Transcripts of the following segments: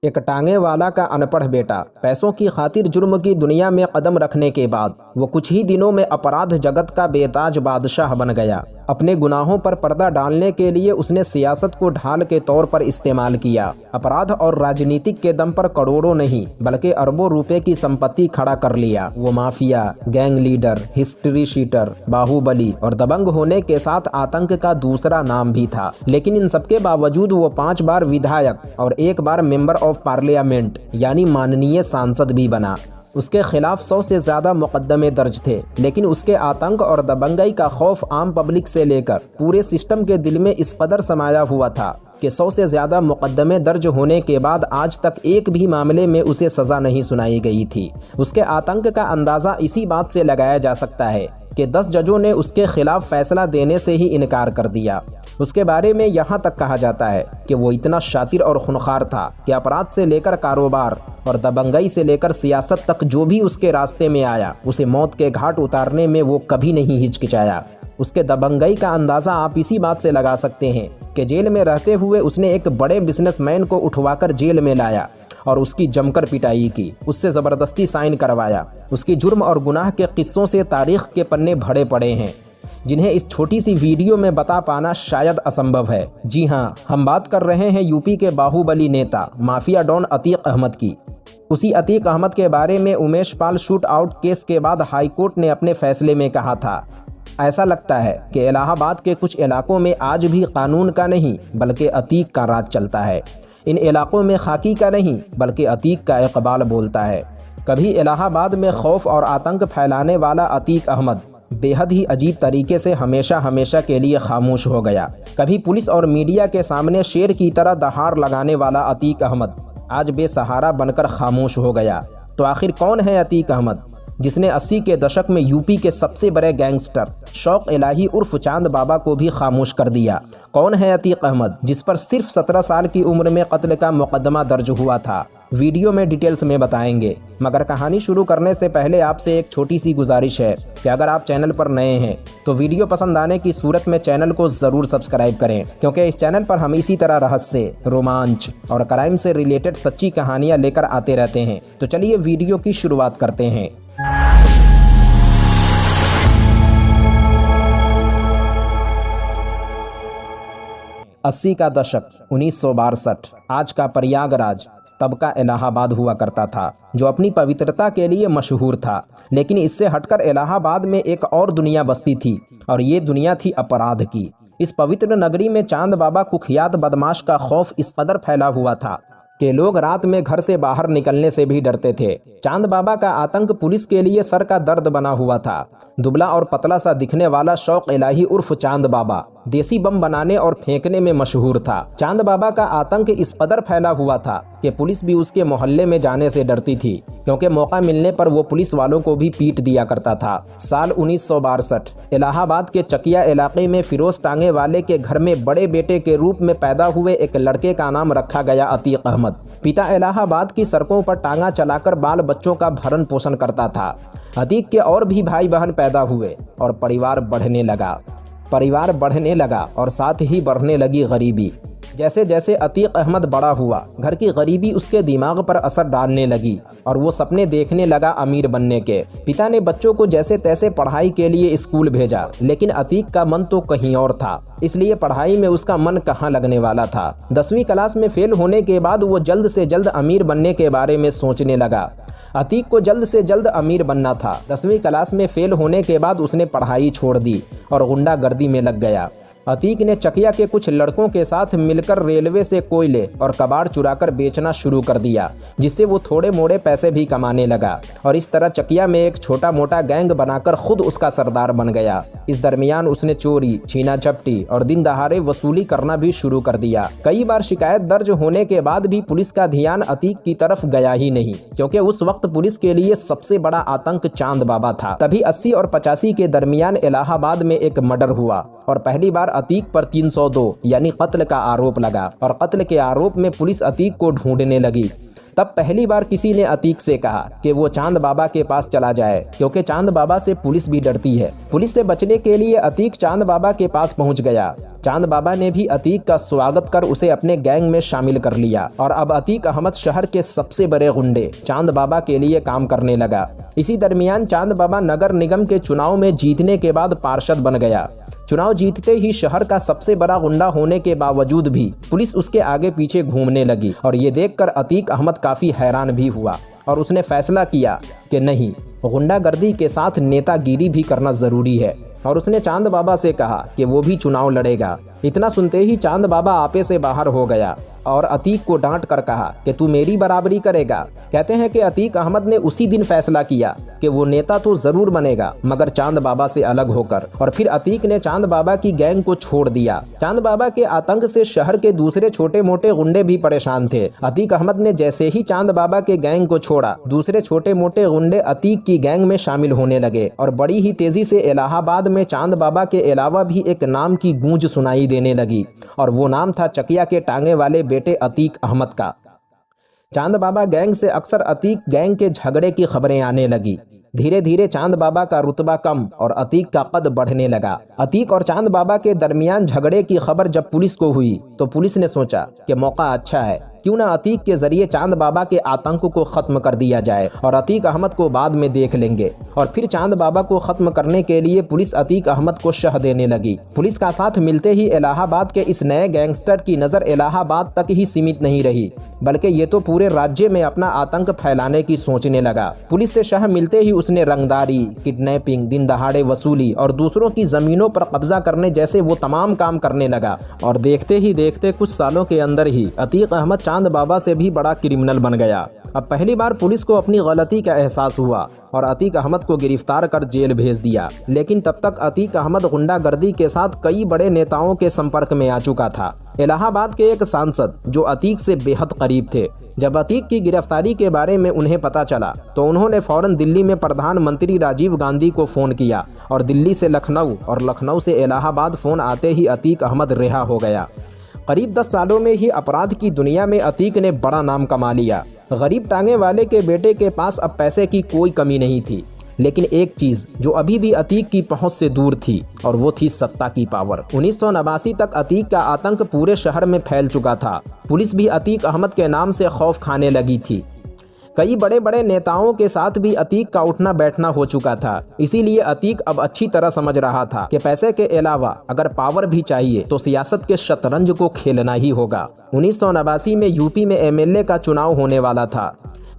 एक टांगे वाला का अनपढ़ बेटा पैसों की खातिर जुर्म की दुनिया में कदम रखने के बाद वो कुछ ही दिनों में अपराध जगत का बेताज बादशाह बन गया। अपने गुनाहों पर पर्दा डालने के लिए उसने सियासत को ढाल के तौर पर इस्तेमाल किया। अपराध और राजनीतिक के दम पर करोड़ों नहीं बल्कि अरबों रुपए की संपत्ति खड़ा कर लिया। वो mafia, gang leader, history sheeter, बाहुबली और दबंग होने के साथ आतंक का दूसरा नाम भी था। लेकिन इन सबके बावजूद वो 5 बार विधायक और 1 बार मेंबर ऑफ पार्लियामेंट यानी माननीय सांसद भी बना। उसके खिलाफ 100 से ज़्यादा मुकदमे दर्ज थे, लेकिन उसके आतंक और दबंगई का खौफ आम पब्लिक से लेकर पूरे सिस्टम के दिल में इस कदर समाया हुआ था कि 100 से ज़्यादा मुकदमे दर्ज होने के बाद आज तक एक भी मामले में उसे सज़ा नहीं सुनाई गई थी। उसके आतंक का अंदाज़ा इसी बात से लगाया जा सकता है कि 10 जजों ने उसके खिलाफ फैसला देने से ही इनकार कर दिया। उसके बारे में यहाँ तक कहा जाता है कि वो इतना शातिर और खुनखार था कि अपराध से लेकर कारोबार और दबंगई से लेकर सियासत तक जो भी उसके रास्ते में आया उसे मौत के घाट उतारने में वो कभी नहीं हिचकिचाया। उसके दबंगई का अंदाज़ा आप इसी बात से लगा सकते हैं कि जेल में रहते हुए उसने एक बड़े बिजनेसमैन को उठवाकर जेल में लाया और उसकी जमकर पिटाई की, उससे ज़बरदस्ती साइन करवाया। उसकी जुर्म और गुनाह के किस्सों से तारीख के पन्ने भरे पड़े हैं जिन्हें इस छोटी सी वीडियो में बता पाना शायद असंभव है। जी हाँ, हम बात कर रहे हैं यूपी के बाहुबली नेता माफिया डॉन अतीक अहमद की। उसी अतीक अहमद के बारे में Umesh Pal shoot out case के बाद हाईकोर्ट ने अपने फैसले में कहा था, ऐसा लगता है कि इलाहाबाद के कुछ इलाकों में आज भी कानून का नहीं बल्कि अतीक का राज चलता है। इन इलाकों में खाकी का नहीं बल्कि अतीक का इकबाल बोलता है। कभी इलाहाबाद में खौफ और आतंक फैलाने वाला अतीक अहमद बेहद ही अजीब तरीके से हमेशा के लिए खामोश हो गया। कभी पुलिस और मीडिया के सामने शेर की तरह दहाड़ लगाने वाला अतीक अहमद आज बेसहारा बनकर खामोश हो गया। तो आखिर कौन है अतीक अहमद, जिसने 80 के दशक में यूपी के सबसे बड़े गैंगस्टर शौक इलाही उर्फ चांद बाबा को भी खामोश कर दिया? कौन है अतीक अहमद, जिस पर सिर्फ 17 साल की उम्र में कत्ल का मुकदमा दर्ज हुआ था? वीडियो में डिटेल्स में बताएंगे, मगर कहानी शुरू करने से पहले आपसे एक छोटी सी गुजारिश है कि अगर आप चैनल पर नए हैं तो वीडियो पसंद आने की सूरत में चैनल को ज़रूर सब्सक्राइब करें, क्योंकि इस चैनल पर हम इसी तरह रहस्य, रोमांच और क्राइम से रिलेटेड सच्ची कहानियाँ लेकर आते रहते हैं। तो चलिए वीडियो की शुरुआत करते हैं। अस्सी का दशक 1962, आज का प्रयागराज तब का इलाहाबाद हुआ करता था, जो अपनी पवित्रता के लिए मशहूर था। लेकिन इससे हटकर इलाहाबाद में एक और दुनिया बसती थी और ये दुनिया थी अपराध की। इस पवित्र नगरी में चांद बाबा कुख्यात बदमाश का खौफ इस कदर फैला हुआ था कि लोग रात में घर से बाहर निकलने से भी डरते थे। चांद बाबा का आतंक पुलिस के लिए सर का दर्द बना हुआ था। दुबला और पतला सा दिखने वाला शौक इलाही उर्फ चांद बाबा देसी बम बनाने और फेंकने में मशहूर था। चांद बाबा का आतंक इस कदर फैला हुआ था कि पुलिस भी उसके मोहल्ले में जाने से डरती थी, क्योंकि मौका मिलने पर वो पुलिस वालों को भी पीट दिया करता था। साल 1962, इलाहाबाद के चकिया इलाके में फिरोज टांगे वाले के घर में बड़े बेटे के रूप में पैदा हुए एक लड़के का नाम रखा गया अतीक अहमद। पिता इलाहाबाद की सड़कों पर टांगा चलाकर बाल बच्चों का भरण पोषण करता था। अतीक के और भी भाई बहन पैदा हुए और परिवार बढ़ने लगा और साथ ही बढ़ने लगी गरीबी। जैसे जैसे अतीक अहमद बड़ा हुआ, घर की गरीबी उसके दिमाग पर असर डालने लगी और वो सपने देखने लगा अमीर बनने के। पिता ने बच्चों को जैसे तैसे पढ़ाई के लिए स्कूल भेजा, लेकिन अतीक का मन तो कहीं और था, इसलिए पढ़ाई में उसका मन कहाँ लगने वाला था। 10वीं क्लास में फेल होने के बाद वो जल्द से जल्द अमीर बनने के बारे में सोचने लगा। अतीक को जल्द से जल्द अमीर बनना था। 10वीं क्लास में फेल होने के बाद उसने पढ़ाई छोड़ दी और गुंडागर्दी में लग गया। अतीक ने चकिया के कुछ लड़कों के साथ मिलकर रेलवे से कोयले और कबाड़ चुराकर बेचना शुरू कर दिया, जिससे वो थोड़े मोड़े पैसे भी कमाने लगा और इस तरह चकिया में एक छोटा मोटा गैंग बनाकर खुद उसका सरदार बन गया। इस दरमियान उसने चोरी, छीना झपटी और दिन दहाड़े वसूली करना भी शुरू कर दिया। कई बार शिकायत दर्ज होने के बाद भी पुलिस का ध्यान अतीक की तरफ गया ही नहीं, क्योंकि उस वक्त पुलिस के लिए सबसे बड़ा आतंक चांद बाबा था। तभी 80 और 85 के दरमियान इलाहाबाद में एक मर्डर हुआ और पहली बार अतीक पर 302 यानी कत्ल का आरोप लगा और कत्ल के आरोप में पुलिस अतीक को ढूंढने लगी। तब पहली बार किसी ने अतीक से कहा कि वो चांद बाबा के पास चला जाए, क्योंकि चांद बाबा से पुलिस भी डरती है। पुलिस से बचने के लिए अतीक चांद बाबा के पास पहुंच गया। चांद बाबा ने भी अतीक का स्वागत कर उसे अपने गैंग में शामिल कर लिया और अब अतीक अहमद शहर के सबसे बड़े गुंडे चांद बाबा के लिए काम करने लगा। इसी दरमियान चांद बाबा नगर निगम के चुनाव में जीतने के बाद पार्षद बन गया। चुनाव जीतते ही शहर का सबसे बड़ा गुंडा होने के बावजूद भी पुलिस उसके आगे पीछे घूमने लगी और ये देखकर अतीक अहमद काफ़ी हैरान भी हुआ और उसने फैसला किया कि नहीं, गुंडागर्दी के साथ नेतागिरी भी करना ज़रूरी है और उसने चांद बाबा से कहा कि वो भी चुनाव लड़ेगा। इतना सुनते ही चांद बाबा आपे से बाहर हो गया और अतीक को डांट कर कहा कि तू मेरी बराबरी करेगा। कहते हैं कि अतीक अहमद ने उसी दिन फैसला किया कि वो नेता तो ज़रूर बनेगा, मगर चांद बाबा से अलग होकर। और फिर अतीक ने चांद बाबा की गैंग को छोड़ दिया। चांद बाबा के आतंक से शहर के दूसरे छोटे मोटे गुंडे भी परेशान थे। अतीक अहमद ने जैसे ही चांद बाबा के गैंग को छोड़ा, दूसरे छोटे मोटे गुंडे अतीक की गैंग में शामिल होने लगे और बड़ी ही तेजी से इलाहाबाद में चांद बाबा के अलावा भी एक नाम की गूंज सुनाई देने लगी और वो नाम था चकिया के टांगे वाले बेटे अतीक अहमद का। चांद बाबा गैंग से अक्सर अतीक गैंग के झगड़े की खबरें आने लगी। धीरे धीरे चांद बाबा का रुतबा कम और अतीक का कद बढ़ने लगा। अतीक और चांद बाबा के दरमियान झगड़े की खबर जब पुलिस को हुई तो पुलिस ने सोचा कि मौका अच्छा है, क्यों ना अतीक के जरिए चांद बाबा के आतंक को खत्म कर दिया जाए और अतीक अहमद को बाद में देख लेंगे। और फिर चांद बाबा को खत्म करने के लिए पुलिस अतीक अहमद को शह देने लगी। पुलिस का साथ मिलते ही इलाहाबाद के इस नए गैंगस्टर की नज़र इलाहाबाद तक ही सीमित नहीं रही, बल्कि ये तो पूरे राज्य में अपना आतंक फैलाने की सोचने लगा। पुलिस से शह मिलते ही उसने रंगदारी, किडनैपिंग, दिन दहाड़े वसूली और दूसरों की ज़मीनों पर कब्जा करने जैसे वो तमाम काम करने लगा। और देखते ही देखते कुछ सालों के अंदर ही अतीक अहमद चांद बाबा से भी बड़ा क्रिमिनल बन गया। अब पहली बार पुलिस को अपनी गलती का एहसास हुआ और अतीक अहमद को गिरफ्तार कर जेल भेज दिया। लेकिन तब तक अतीक अहमद गुंडागर्दी के साथ कई बड़े नेताओं के संपर्क में आ चुका था। इलाहाबाद के एक सांसद जो अतीक से बेहद करीब थे, जब अतीक की गिरफ्तारी के बारे में उन्हें पता चला तो उन्होंने फौरन दिल्ली में प्रधानमंत्री राजीव गांधी को फ़ोन किया और दिल्ली से लखनऊ और लखनऊ से इलाहाबाद फ़ोन आते ही अतीक अहमद रिहा हो गया। करीब 10 सालों में ही अपराध की दुनिया में अतीक ने बड़ा नाम कमा लिया। गरीब टांगे वाले के बेटे के पास अब पैसे की कोई कमी नहीं थी, लेकिन एक चीज़ जो अभी भी अतीक की पहुंच से दूर थी और वो थी सत्ता की पावर। 1989 तक अतीक का आतंक पूरे शहर में फैल चुका था। पुलिस भी अतीक अहमद के नाम से खौफ खाने लगी थी। कई बड़े बड़े नेताओं के साथ भी अतीक का उठना बैठना हो चुका था। इसीलिए अतीक अब अच्छी तरह समझ रहा था कि पैसे के अलावा अगर पावर भी चाहिए तो सियासत के शतरंज को खेलना ही होगा। 1989 में यूपी में एमएलए का चुनाव होने वाला था।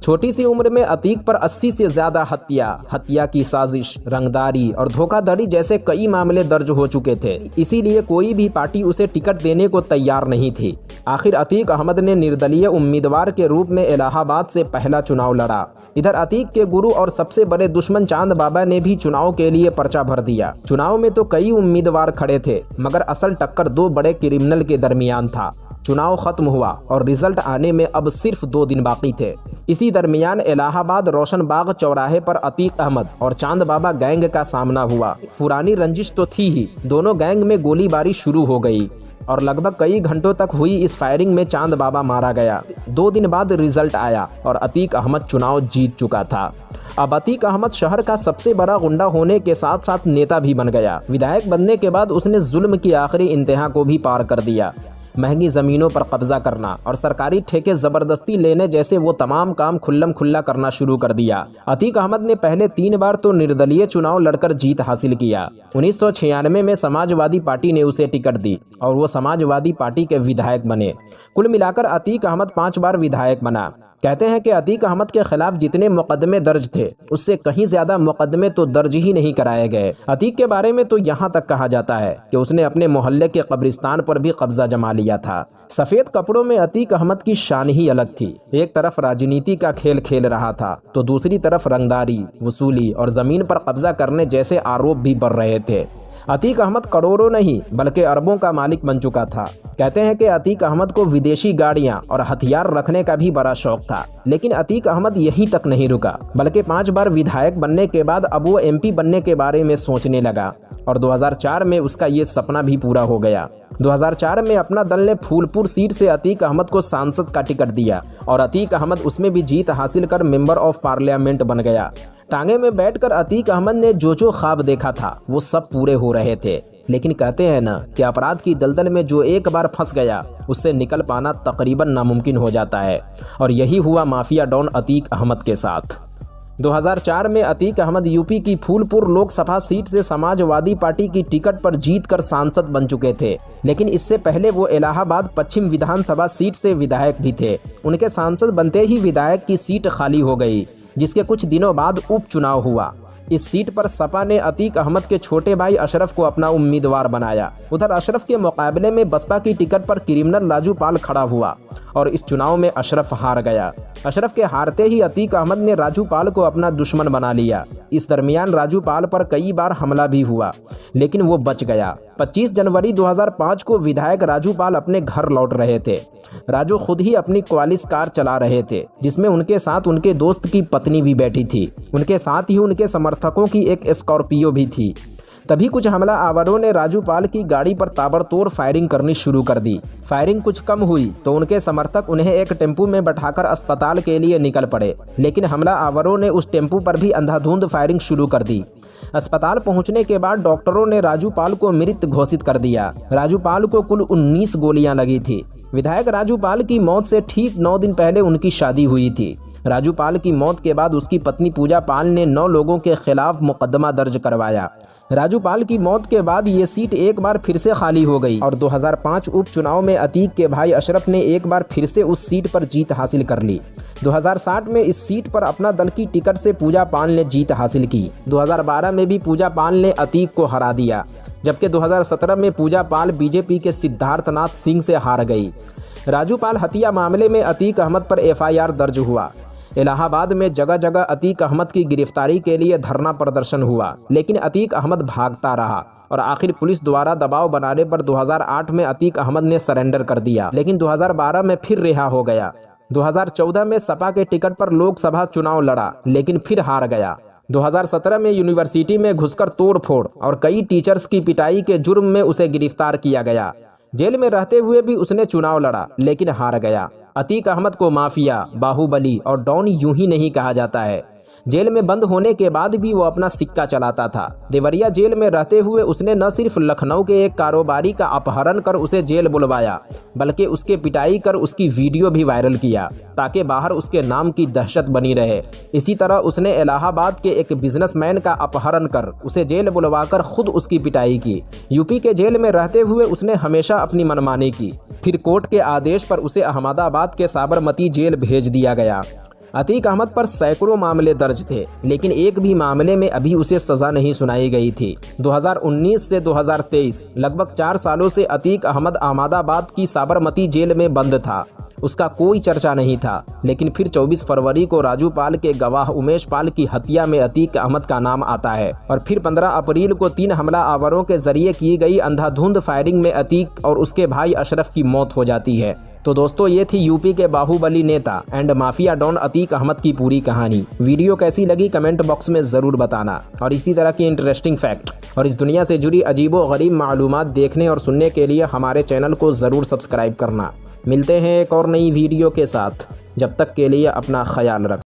छोटी सी उम्र में अतीक पर 80 से ज़्यादा हत्या की साजिश, रंगदारी और धोखाधड़ी जैसे कई मामले दर्ज हो चुके थे। इसीलिए कोई भी पार्टी उसे टिकट देने को तैयार नहीं थी। आखिर अतीक अहमद ने निर्दलीय उम्मीदवार के रूप में इलाहाबाद से पहला चुनाव लड़ा। इधर अतीक के गुरु और सबसे बड़े दुश्मन चांद बाबा ने भी चुनाव के लिए पर्चा भर दिया। चुनाव में तो कई उम्मीदवार खड़े थे, मगर असल टक्कर 2 बड़े क्रिमिनल के दरमियान था। चुनाव खत्म हुआ और रिजल्ट आने में अब सिर्फ 2 दिन बाकी थे। इसी दरमियान इलाहाबाद रोशनबाग चौराहे पर अतीक अहमद और चांद बाबा गैंग का सामना हुआ। पुरानी रंजिश तो थी ही, दोनों गैंग में गोलीबारी शुरू हो गई और लगभग कई घंटों तक हुई इस फायरिंग में चांद बाबा मारा गया। 2 दिन बाद रिजल्ट आया और अतीक अहमद चुनाव जीत चुका था। अब अतीक अहमद शहर का सबसे बड़ा गुंडा होने के साथ साथ नेता भी बन गया। विधायक बनने के बाद उसने जुल्म की आखिरी इंतहा को भी पार कर दिया। महंगी ज़मीनों पर कब्जा करना और सरकारी ठेके ज़बरदस्ती लेने जैसे वो तमाम काम खुल्लम खुल्ला करना शुरू कर दिया। अतीक अहमद ने पहले 3 बार तो निर्दलीय चुनाव लड़कर जीत हासिल किया। 1996 में समाजवादी पार्टी ने उसे टिकट दी और वो समाजवादी पार्टी के विधायक बने। कुल मिलाकर अतीक अहमद 5 बार विधायक बना। कहते हैं कि अतीक अहमद के खिलाफ जितने मुकदमे दर्ज थे उससे कहीं ज़्यादा मुकदमे तो दर्ज ही नहीं कराए गए। अतीक के बारे में तो यहाँ तक कहा जाता है कि उसने अपने मोहल्ले के कब्रिस्तान पर भी कब्जा जमा लिया था। सफ़ेद कपड़ों में अतीक अहमद की शान ही अलग थी। एक तरफ राजनीति का खेल खेल रहा था तो दूसरी तरफ रंगदारी, वसूली और ज़मीन पर कब्जा करने जैसे आरोप भी बढ़ रहे थे। अतीक अहमद करोड़ों नहीं बल्कि अरबों का मालिक बन चुका था। कहते हैं कि अतीक अहमद को विदेशी गाड़ियां और हथियार रखने का भी बड़ा शौक था। लेकिन अतीक अहमद यहीं तक नहीं रुका, बल्कि 5 बार विधायक बनने के बाद अब वो MP बनने के बारे में सोचने लगा और 2004 में उसका ये सपना भी पूरा हो गया। 2004 में अपना दल ने फूलपुर सीट से अतीक अहमद को सांसद का टिकट दिया और अतीक अहमद उसमें भी जीत हासिल कर मेंबर ऑफ पार्लियामेंट बन गया। टांगे में बैठकर अतीक अहमद ने जो ख्वाब देखा था वो सब पूरे हो रहे थे। लेकिन कहते हैं ना कि अपराध की दलदल में जो एक बार फंस गया उससे निकल पाना तकरीबन नामुमकिन हो जाता है, और यही हुआ माफिया डॉन अतीक अहमद के साथ। 2004 में अतीक अहमद यूपी की फूलपुर लोकसभा सीट से समाजवादी पार्टी की टिकट पर जीतकर सांसद बन चुके थे, लेकिन इससे पहले वो इलाहाबाद पश्चिम विधानसभा सीट से विधायक भी थे। उनके सांसद बनते ही विधायक की सीट खाली हो गई, जिसके कुछ दिनों बाद उपचुनाव हुआ। इस सीट पर सपा ने अतीक अहमद के छोटे भाई अशरफ को अपना उम्मीदवार बनाया। उधर अशरफ के मुकाबले में बसपा की टिकट पर क्रिमिनल राजू पाल खड़ा हुआ और इस चुनाव में अशरफ हार गया। अशरफ के हारते ही अतीक अहमद ने राजू पाल को अपना दुश्मन बना लिया। इस दरमियान राजू पाल पर कई बार हमला भी हुआ, लेकिन वो बच गया। 25 जनवरी 2005 को विधायक राजू पाल अपने घर लौट रहे थे। राजू खुद ही अपनी क्वालिस कार चला रहे थे, जिसमें उनके साथ उनके दोस्त की पत्नी भी बैठी थी। उनके साथ ही उनके समर्थकों की एक स्कॉर्पियो भी थी। तभी कुछ हमला आवरों ने राजू पाल की गाड़ी पर ताबड़तोड़ फायरिंग करनी शुरू कर दी। फायरिंग कुछ कम हुई तो उनके समर्थक उन्हें एक टेम्पू में बैठाकर अस्पताल के लिए निकल पड़े, लेकिन हमला आवरों ने उस टेम्पू पर भी अंधाधुंध फायरिंग शुरू कर दी। अस्पताल पहुंचने के बाद डॉक्टरों ने राजू पाल को मृत घोषित कर दिया। राजू पाल को कुल 19 गोलियां लगी थी। विधायक राजू पाल की मौत से ठीक 9 दिन पहले उनकी शादी हुई थी। राजू पाल की मौत के बाद उसकी पत्नी पूजा पाल ने 9 लोगों के खिलाफ मुकदमा दर्ज करवाया। राजू पाल की मौत के बाद ये सीट एक बार फिर से खाली हो गई और 2005 उपचुनाव में अतीक के भाई अशरफ ने एक बार फिर से उस सीट पर जीत हासिल कर ली। 2007 में इस सीट पर अपना दल की टिकट से पूजा पाल ने जीत हासिल की। 2012 में भी पूजा पाल ने अतीक को हरा दिया, जबकि 2017 में पूजा पाल बीजेपी के सिद्धार्थनाथ सिंह से हार गई। राजू पाल हत्या मामले में अतीक अहमद पर FIR दर्ज हुआ। इलाहाबाद में जगह जगह अतीक अहमद की गिरफ्तारी के लिए धरना प्रदर्शन हुआ, लेकिन अतीक अहमद भागता रहा और आखिर पुलिस द्वारा दबाव बनाने पर 2008 में अतीक अहमद ने सरेंडर कर दिया, लेकिन 2012 में फिर रिहा हो गया। 2014 में सपा के टिकट पर लोकसभा चुनाव लड़ा, लेकिन फिर हार गया। 2017 में यूनिवर्सिटी में घुसकर तोड़फोड़ और कई टीचर्स की पिटाई के जुर्म में उसे गिरफ्तार किया गया। जेल में रहते हुए भी उसने चुनाव लड़ा, लेकिन हार गया। अतीक अहमद को माफिया, बाहुबली और डॉन यूं ही नहीं कहा जाता है। जेल में बंद होने के बाद भी वो अपना सिक्का चलाता था। देवरिया जेल में रहते हुए उसने न सिर्फ लखनऊ के एक कारोबारी का अपहरण कर उसे जेल बुलवाया, बल्कि उसके पिटाई कर उसकी वीडियो भी वायरल किया, ताकि बाहर उसके नाम की दहशत बनी रहे। इसी तरह उसने इलाहाबाद के एक बिजनेसमैन का अपहरण कर उसे जेल बुलवाकर खुद उसकी पिटाई की। यूपी के जेल में रहते हुए उसने हमेशा अपनी मनमानी की। फिर कोर्ट के आदेश पर उसे अहमदाबाद के साबरमती जेल भेज दिया गया। अतीक अहमद पर सैकड़ों मामले दर्ज थे, लेकिन एक भी मामले में अभी उसे सज़ा नहीं सुनाई गई थी। 2019 से 2023 लगभग 4 सालों से अतीक अहमद अहमदाबाद की साबरमती जेल में बंद था। उसका कोई चर्चा नहीं था, लेकिन फिर 24 फरवरी को राजू पाल के गवाह उमेश पाल की हत्या में अतीक अहमद का नाम आता है और फिर 15 अप्रैल को 3 हमला आवरों के जरिए की गई अंधाधुंध फायरिंग में अतीक और उसके भाई अशरफ की मौत हो जाती है। तो दोस्तों, ये थी यूपी के बाहुबली नेता and mafia don Atiq Ahmad की पूरी कहानी। वीडियो कैसी लगी कमेंट बॉक्स में ज़रूर बताना, और इसी तरह की इंटरेस्टिंग फैक्ट और इस दुनिया से जुड़ी अजीबो गरीब मालूमात देखने और सुनने के लिए हमारे चैनल को ज़रूर सब्सक्राइब करना। मिलते हैं एक और नई वीडियो के साथ, जब तक के लिए अपना ख्याल रखें।